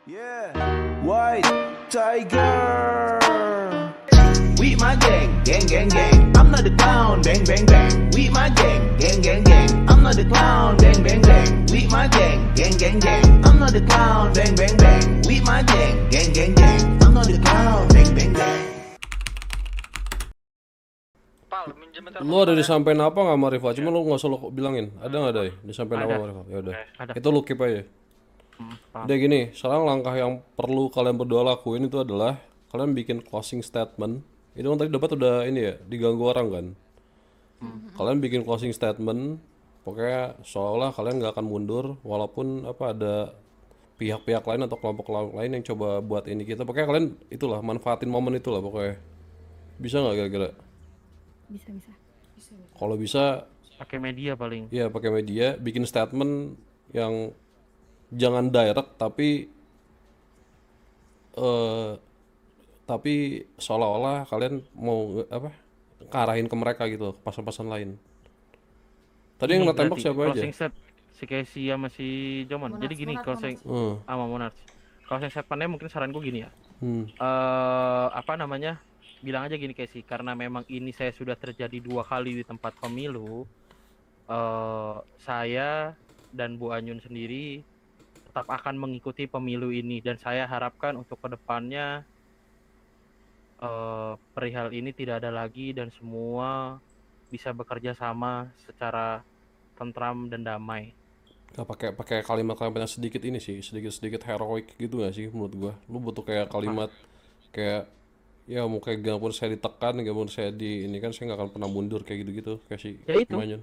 Yeah, White Tiger. We my gang, gang, gang, gang. I'm not the clown, bang, bang, bang. We my gang, gang, gang, gang. I'm not the clown, bang, bang, bang. We my gang, gang, gang, gang. I'm not the clown, bang, bang, bang. We my gang, gang, gang, gang. I'm not the clown, bang, bang, bang. Lu ada disampein apa nggak sama Riva? Cuma lu nggak usah lu bilangin. Ada nggak Day? Disampein apa sama Riva? Ya udah. Itu lu keep aja. Udah gini, sekarang langkah yang perlu kalian berdua lakuin itu adalah kalian bikin closing statement. Itu kan tadi dapat udah ini ya, diganggu orang kan. Kalian bikin closing statement, pokoknya seolah kalian nggak akan mundur walaupun apa ada pihak-pihak lain atau kelompok lain yang coba buat ini kita. Pokoknya kalian itulah manfaatin momen itulah pokoknya. Bisa nggak kira-kira? Bisa. Kalau bisa, pakai media paling. ya pakai media, bikin statement yang jangan direct tapi seolah-olah kalian mau apa ngarahin ke mereka gitu loh, ke pasan-pasan lain. Tadi yang ngetembak siapa aja? Closing set si Casey sama si Jomon. Jadi gini closing sama Monarch. Closing statementnya mungkin saranku gini ya. Apa namanya? Bilang aja gini Casey, karena memang ini saya sudah terjadi 2 kali di tempat pemilu. Saya dan Bu Anyun sendiri tetap akan mengikuti pemilu ini dan saya harapkan untuk kedepannya perihal ini tidak ada lagi dan semua bisa bekerja sama secara tentram dan damai. Nah, pakai kalimat-kalimat yang sedikit ini sih, sedikit heroik gitu gak sih menurut gua. Lu butuh kayak kalimat kayak ya mau kayak gak pun saya ditekan, gak pun saya di ini kan saya nggak akan pernah mundur kayak gitu-gitu kayak si Ya itu. Manyun.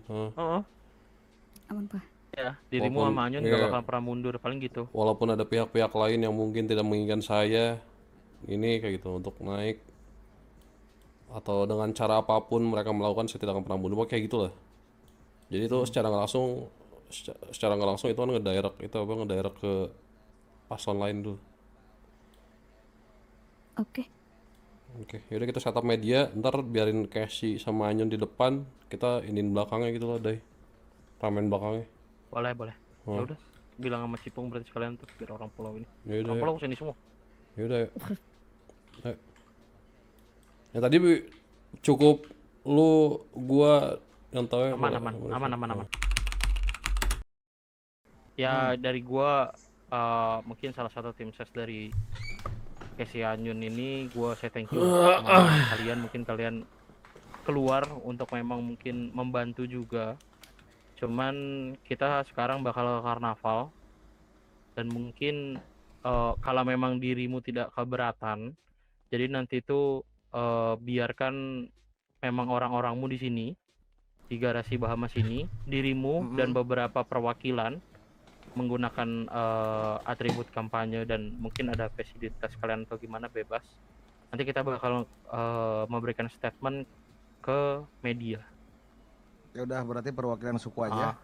Aman Pak. Ya, dirimu Walaupun- sama Anyun iya. gak bakal pernah mundur, paling gitu. Walaupun ada pihak-pihak lain yang mungkin tidak menginginkan saya ini kayak gitu untuk naik atau dengan cara apapun mereka melakukan saya tidak akan pernah mundur kayak gitulah. Jadi itu secara nggak langsung itu kan ngedirect ke paslon lain dulu. Oke. Oke, yaudah kita setup media, ntar biarin Casey sama Anyun di depan, kita iniin belakangnya gitu loh, Day. Ramen belakangnya. Boleh. Ya udah, bilang sama Cipung berarti sekalian tuh biar orang pulau ini. Yaudah, Orang pulau kesini semua. yaudah. Ayo. Ya tadi cukup lu, gua yang tahu ya. Aman. Ya dari gua mungkin salah satu tim ses dari Casey Anyun ini gua saya thank you sama kalian, mungkin kalian keluar untuk memang mungkin membantu juga. Cuman kita sekarang bakal ke karnaval dan mungkin kalau memang dirimu tidak keberatan, jadi nanti itu biarkan memang orang-orangmu di sini di garasi Bahamas ini, dirimu dan beberapa perwakilan menggunakan atribut kampanye dan mungkin ada fasilitas kalian atau gimana bebas. Nanti kita bakal memberikan statement ke media. Ya udah berarti perwakilan suku aja.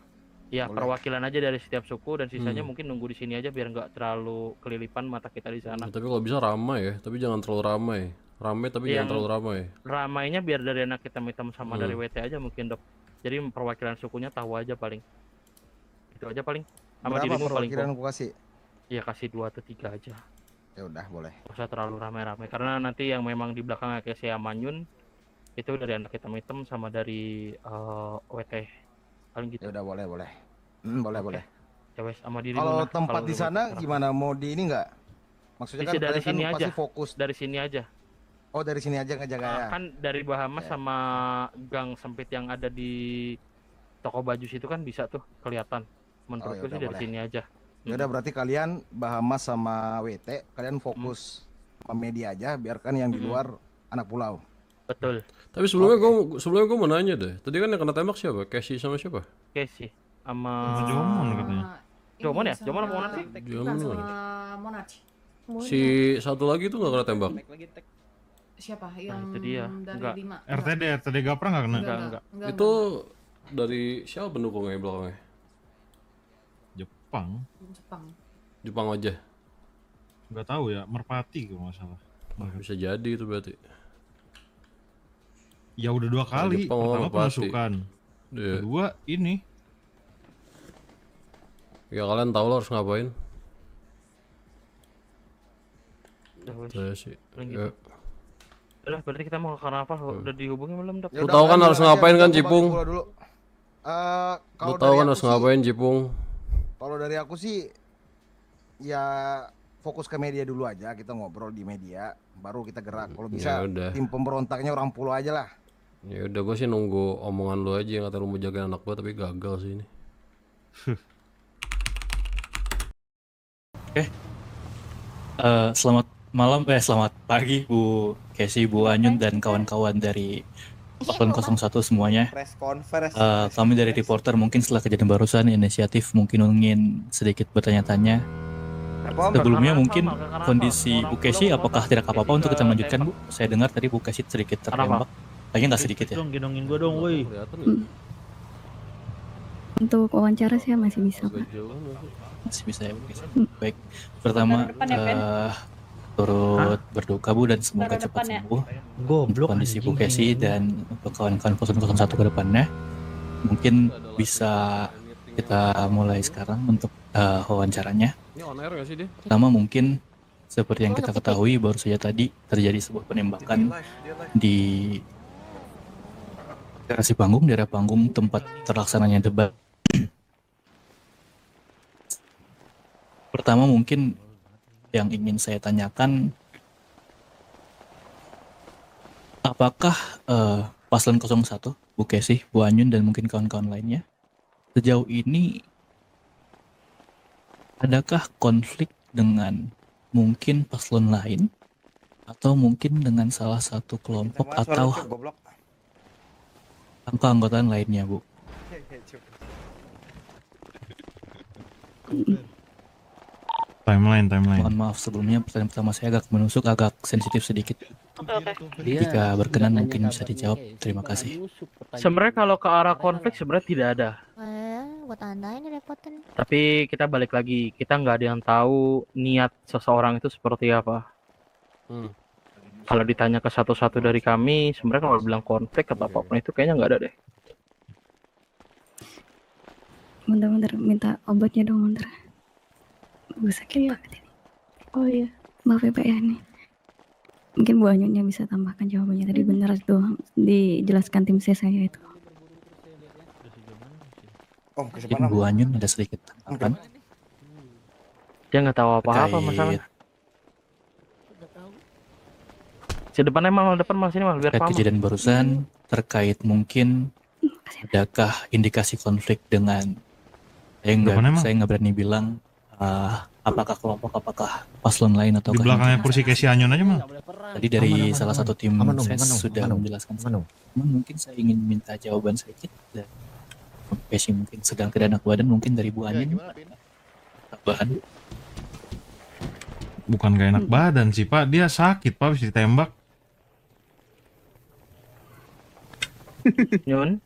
Ya, Boleh. perwakilan aja dari setiap suku dan sisanya mungkin nunggu di sini aja biar nggak terlalu kelilipan mata kita di sana. Ya, tapi kalau bisa ramai ya, tapi jangan terlalu ramai. Ramai tapi jangan terlalu ramai. Ramainya biar dari anak hitam-hitam sama dari WT aja mungkin dok. Jadi perwakilan sukunya tahu aja paling. Itu aja paling. Sama Berapa dirimu paling perwakilan kok. aku kasih? Ya kasih 2 atau 3 aja. Ya udah boleh. Nggak usah terlalu ramai-ramai karena nanti yang memang di belakangnya kayak si Amanyun itu dari anak hitam-hitam sama dari WT paling gitu. Ya udah boleh. Boleh. Ya wes sama dirimu. Kalau nah, tempat kalau di sana gimana? Mau di ini nggak? Maksudnya Bisa kan dari kalian sini kan aja. pasti fokus. Dari sini aja. Oh dari sini aja ngejaga ya. Kan dari Bahamas sama gang sempit yang ada di toko baju situ kan bisa tuh kelihatan. Menurutku yaudah, sih dari boleh. sini aja. Ya udah berarti kalian Bahamas sama WT kalian fokus sama media aja, biarkan yang di luar anak pulau. Betul. Tapi sebelumnya gua mau nanya deh. Tadi kan yang kena tembak siapa? Casey sama siapa? Oke sih. Sama Jomon katanya. Jomon ya? Jomon apa Monarch sih? Jomon. Monarch. Si satu lagi tuh nggak kena tembak. Siapa yang itu dia. dari Enggak. 5? RTD Gapra nggak kena? Enggak. Itu dari siapa pendukungnya belakangnya? Jepang. Jepang. Aja. Nggak tahu ya, Merpati kalau nggak salah. Bisa jadi itu berarti. Ya udah 2 kali. Jepang, Pertama Merpati. penusukan. Iya. Kedua ini. Ya kalian tahu lah harus ngapain. wes. Saya sih. Paling Ya. gitu. Udah, berarti kita mau ke karnaval. Udah dihubungi belum, Dok? Ya Lu udah, tahu kan kalian harus bilang aja, ngapain kan, kita Cipung? bagi pula dulu. Lu Kalau tahu dari kan aku harus sih, ngapain, Cipung? kalau dari aku sih ya fokus ke media dulu aja, kita ngobrol di media, baru kita gerak. Kalau bisa Ya udah. tim pemberontaknya orang pulau aja lah. Ya udah, gue sih nunggu omongan lu aja yang kata lu mau jagain anak gua tapi gagal sih ini. Selamat malam, selamat pagi Bu Casey, Bu Anyun dan kawan-kawan dari Paslon 01 semuanya. Kami dari reporter mungkin setelah kejadian barusan inisiatif mungkin ingin sedikit bertanya-tanya. Sebelumnya mungkin kondisi Bu Casey apakah tidak apa-apa untuk kita lanjutkan Bu? Saya dengar tadi Bu Casey sedikit tertembak. Kayaknya nggak sedikit ya. Gendongin gua dong, woi. Untuk wawancara saya masih bisa, Pak. Masih bisa ya Bu Casey. Baik, pertama turut berduka Bu dan semoga cepat sembuh untuk kondisi Bu Casey dan untuk kawan-kawan Paslon 01 ke depannya. Mungkin bisa kita mulai sekarang untuk wawancaranya. Ini on air gak sih dia? Pertama mungkin seperti yang kita ketahui baru saja tadi terjadi sebuah penembakan di daerah panggung tempat terlaksananya debat. Pertama mungkin yang ingin saya tanyakan, apakah Paslon 01, Bu Casey, Bu Anyun dan mungkin kawan-kawan lainnya sejauh ini adakah konflik dengan mungkin paslon lain atau mungkin dengan salah satu kelompok atau keanggotaan lainnya, Bu? Timeline. Mohon maaf sebelumnya pertanyaan pertama saya agak menusuk, agak sensitif sedikit. Jika berkenan mungkin bisa dijawab. Terima kasih. Sebenarnya kalau ke arah konflik sebenarnya tidak ada. Buat anda ini repotin. Tapi kita balik lagi, kita nggak ada yang tahu niat seseorang itu seperti apa. Kalau ditanya ke satu-satu dari kami, sebenarnya kalau bilang konflik atau apapun itu kayaknya nggak ada deh. Bentar, minta obatnya dong, bentar. Gue sakit banget ini. Oh iya. Maaf ya, Pak ya, nih. Mungkin Bu Anyunnya bisa tambahkan jawabannya. Tadi benar tuh dijelaskan tim saya itu. Mungkin Bu Anyun ada sedikit tanggapan Dia nggak tahu apa-apa masalah. Si depannya mal depan mal sini mal biar terkait paham. kejadian barusan, terkait mungkin adakah indikasi konflik dengan saya nggak berani bilang apakah kelompok, apakah paslon lain atau Di belakangnya kursi Casey Anyun aja mah. tadi dari salah satu tim ses sudah menjelaskan. Mungkin saya ingin minta jawaban sedikit dan Casey mungkin sedang tidak enak badan, mungkin dari Bu Anyun tambahan. Bukan gak enak badan sih Pak, dia sakit Pak habis ditembak. Nyun.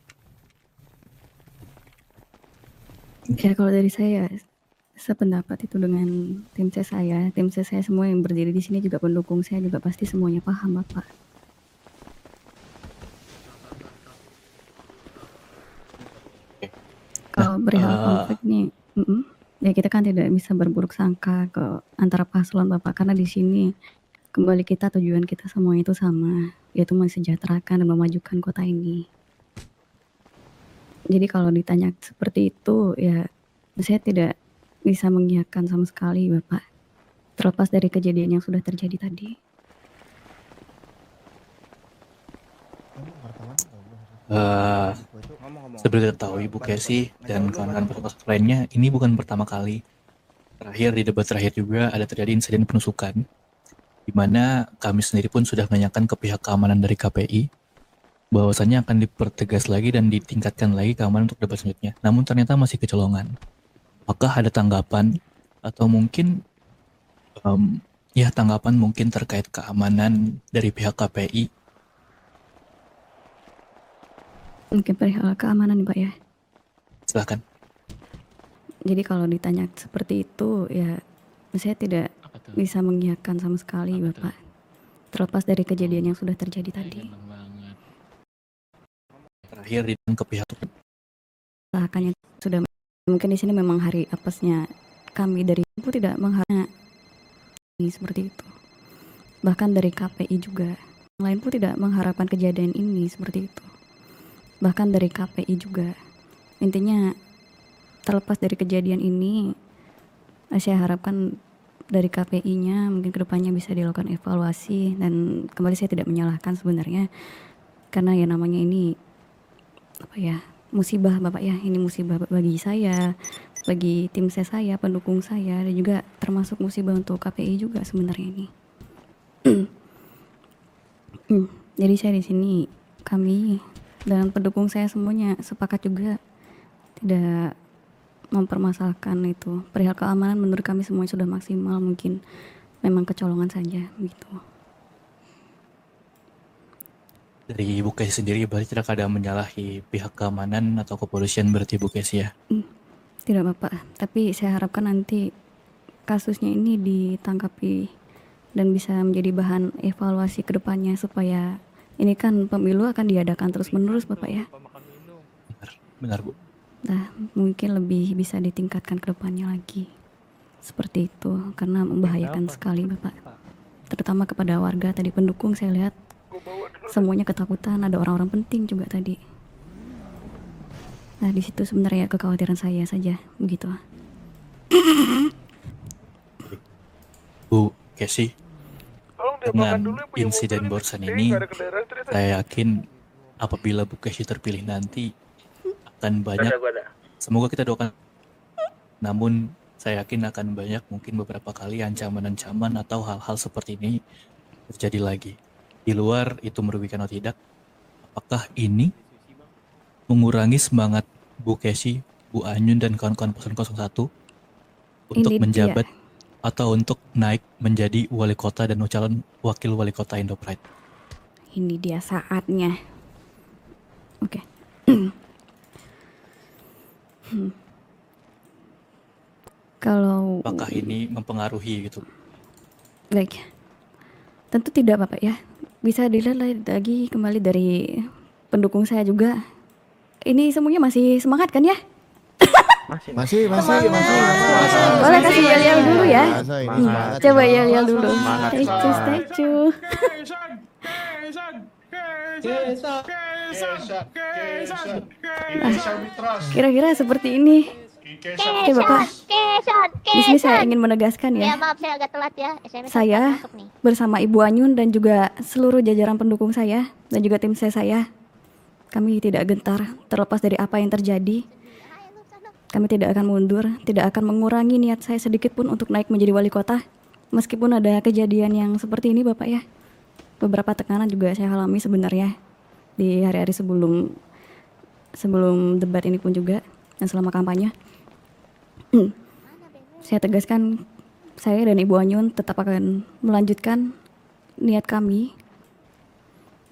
Ya kalau dari saya sependapat itu dengan tim saya. Tim saya semua yang berdiri di sini juga pendukung saya juga pasti semuanya paham, Bapak. Kalau perihal konflik nih, ya kita kan tidak bisa berburuk sangka ke antara paslon, Bapak, karena di sini kembali kita tujuan kita semua itu sama, yaitu mensejahterakan dan memajukan kota ini. Jadi kalau ditanya seperti itu, ya saya tidak bisa mengiyakan sama sekali, Bapak. Terlepas dari kejadian yang sudah terjadi tadi. Seperti diketahui Bu Casey dan kawan-kawan petugas lainnya, ini bukan pertama kali. Terakhir di debat terakhir juga ada terjadi insiden penusukan, di mana kami sendiri pun sudah menanyakan ke pihak keamanan dari KPI bahwasannya akan dipertegas lagi dan ditingkatkan lagi keamanan untuk debat selanjutnya. Namun ternyata masih kecolongan. Apakah ada tanggapan atau mungkin tanggapan mungkin terkait keamanan dari pihak KPI? Mungkin perihal keamanan, Pak ya. Silahkan. Jadi kalau ditanya seperti itu, ya saya tidak bisa mengiyakan sama sekali, Bapak. Terlepas dari kejadian yang sudah terjadi tadi. Terakhir di ke pihak Usahakannya sudah mungkin di sini memang hari apesnya kami dari ibu tidak menghargai seperti itu. bahkan dari KPI juga. Yang lain pun tidak mengharapkan kejadian ini seperti itu. Bahkan dari KPI juga. Intinya terlepas dari kejadian ini, saya harapkan dari KPI-nya mungkin kedepannya bisa dilakukan evaluasi, dan kembali saya tidak menyalahkan sebenarnya, karena ya namanya ini apa ya, musibah Bapak ya, ini musibah bagi saya, bagi tim saya, pendukung saya, dan juga termasuk musibah untuk KPI juga sebenarnya ini. Jadi saya di sini, kami dan pendukung saya semuanya sepakat juga tidak mempermasalahkan itu. Perihal keamanan menurut kami semuanya sudah maksimal, mungkin memang kecolongan saja gitu. Dari Ibu Kesi sendiri berarti tidak ada menyalahi pihak keamanan atau kepolisian berarti Ibu Kesi ya? Tidak Bapak, tapi saya harapkan nanti kasusnya ini ditangkapi dan bisa menjadi bahan evaluasi ke depannya, supaya ini kan pemilu akan diadakan terus menerus Bapak ya. Benar Bu. Nah, mungkin lebih bisa ditingkatkan ke depannya lagi. Seperti itu, karena membahayakan sekali Bapak. Terutama kepada warga tadi, pendukung saya lihat semuanya ketakutan, ada orang-orang penting juga tadi. Nah, di situ sebenarnya kekhawatiran saya saja, begitu. Bu Kesi, dengan insiden barusan ini, saya yakin apabila Bu Kesi terpilih nanti akan banyak, semoga kita doakan, namun saya yakin akan banyak mungkin beberapa kali ancaman-ancaman atau hal-hal seperti ini terjadi lagi. Di luar itu merugikan atau tidak, apakah ini mengurangi semangat Bu Kesi, Bu Anyun dan kawan-kawan Pasuruan 01 untuk menjabat atau untuk naik menjadi wali kota dan calon wakil wali kota Indo Pride? Ini dia saatnya. Oke. Kalau apakah ini mempengaruhi gitu? baik, tentu tidak Bapak ya. Bisa dilihat lagi kembali dari pendukung saya juga. Ini semuanya masih semangat kan ya? Masih. Boleh kasih yel-yel dulu ya. Coba yel-yel dulu. Statue. Kira-kira seperti ini. Oke Bapak, di sini saya ingin menegaskan ya. Maaf saya agak telat ya. Saya bersama Ibu Anyun dan juga seluruh jajaran pendukung saya dan juga tim saya, kami tidak gentar terlepas dari apa yang terjadi. Kami tidak akan mundur, tidak akan mengurangi niat saya sedikit pun untuk naik menjadi wali kota. Meskipun ada kejadian yang seperti ini Bapak ya. Beberapa tekanan juga saya alami sebenarnya di hari-hari sebelum debat ini pun juga, dan selama kampanye. Saya tegaskan, saya dan Ibu Anyun tetap akan melanjutkan niat kami,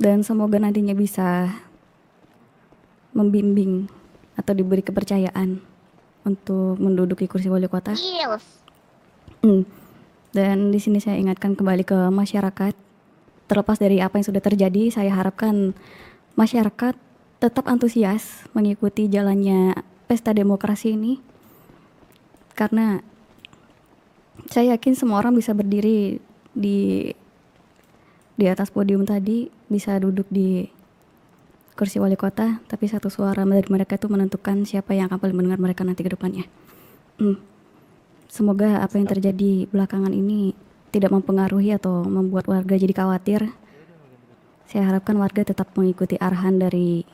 dan semoga nantinya bisa membimbing atau diberi kepercayaan untuk menduduki kursi wali kota. Dan di sini saya ingatkan kembali ke masyarakat, terlepas dari apa yang sudah terjadi, saya harapkan masyarakat tetap antusias mengikuti jalannya pesta demokrasi ini. Karena saya yakin semua orang bisa berdiri di atas podium tadi, bisa duduk di kursi wali kota, tapi satu suara dari mereka itu menentukan siapa yang akan paling mendengar mereka nanti ke depannya. Semoga apa yang terjadi belakangan ini tidak mempengaruhi atau membuat warga jadi khawatir. Saya harapkan warga tetap mengikuti arahan dari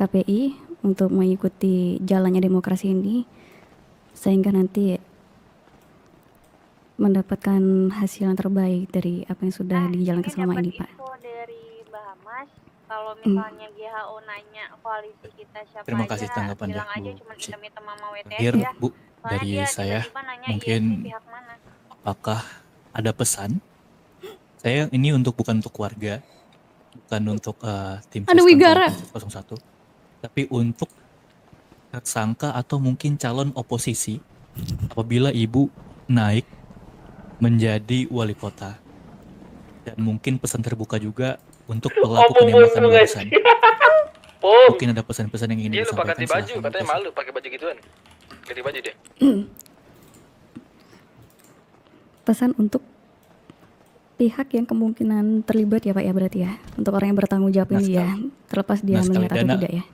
KPI untuk mengikuti jalannya demokrasi ini, sehingga nanti mendapatkan hasil yang terbaik dari apa yang sudah dijalankan selama ini, Pak. Dari Bahamas, kalau misalnya GHO nanya koalisi kita siapa Terima kasih aja, tanggapannya bilang aja Bu. cuma Indomitama Mama WTS Terakhir ya. Bu, Soalnya dari dia saya tiba-tiba nanya mungkin pihak mana. apakah ada pesan? Saya ini bukan untuk warga, bukan untuk tim Ada Wigara 01, tapi untuk tersangka atau mungkin calon oposisi apabila Ibu naik menjadi wali kota. Dan mungkin pesan terbuka juga untuk pelaku penembakan barusan. Mungkin ada pesan-pesan yang ingin dia lupa disampaikan. ganti baju, katanya malu pakai baju gituan. Ganti baju dia. Pesan untuk pihak yang kemungkinan terlibat ya Pak ya berarti ya untuk orang yang bertanggung jawab ini ya, terlepas dia melihat atau tidak ya.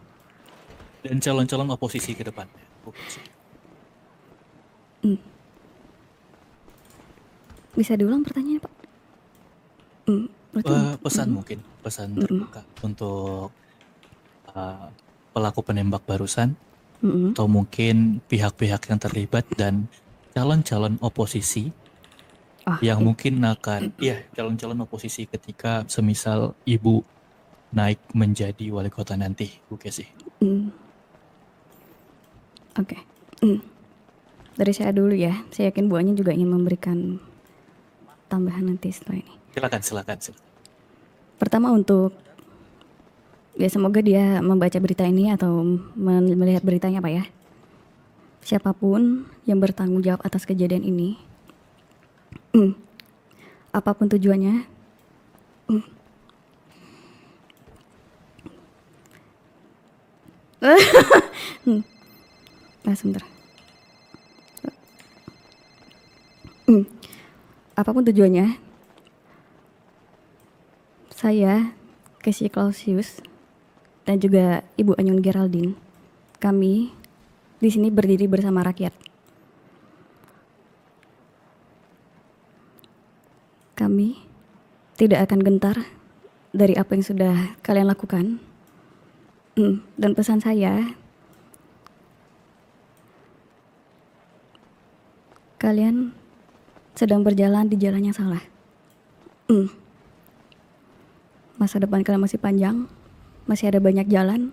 Dan calon-calon oposisi ke depannya. Bisa diulang pertanyaannya Pak? Pesan mungkin, pesan terbuka untuk pelaku penembak barusan, atau mungkin pihak-pihak yang terlibat dan calon-calon oposisi yang mungkin akan, calon-calon oposisi ketika semisal Ibu naik menjadi wali kota nanti, Bu Kesi. Oke. Dari saya dulu ya, saya yakin Bu Anyin juga ingin memberikan tambahan nanti setelah ini. Silakan. Pertama untuk ya semoga dia membaca berita ini atau melihat beritanya Pak ya. Siapapun yang bertanggung jawab atas kejadian ini, apapun tujuannya, sebentar. Apapun tujuannya, saya, Casey Clausius, dan juga Ibu Anyun Geraldine, kami di sini berdiri bersama rakyat. Kami tidak akan gentar dari apa yang sudah kalian lakukan. Dan pesan saya, kalian sedang berjalan di jalan yang salah. Masa depan kalian masih panjang, masih ada banyak jalan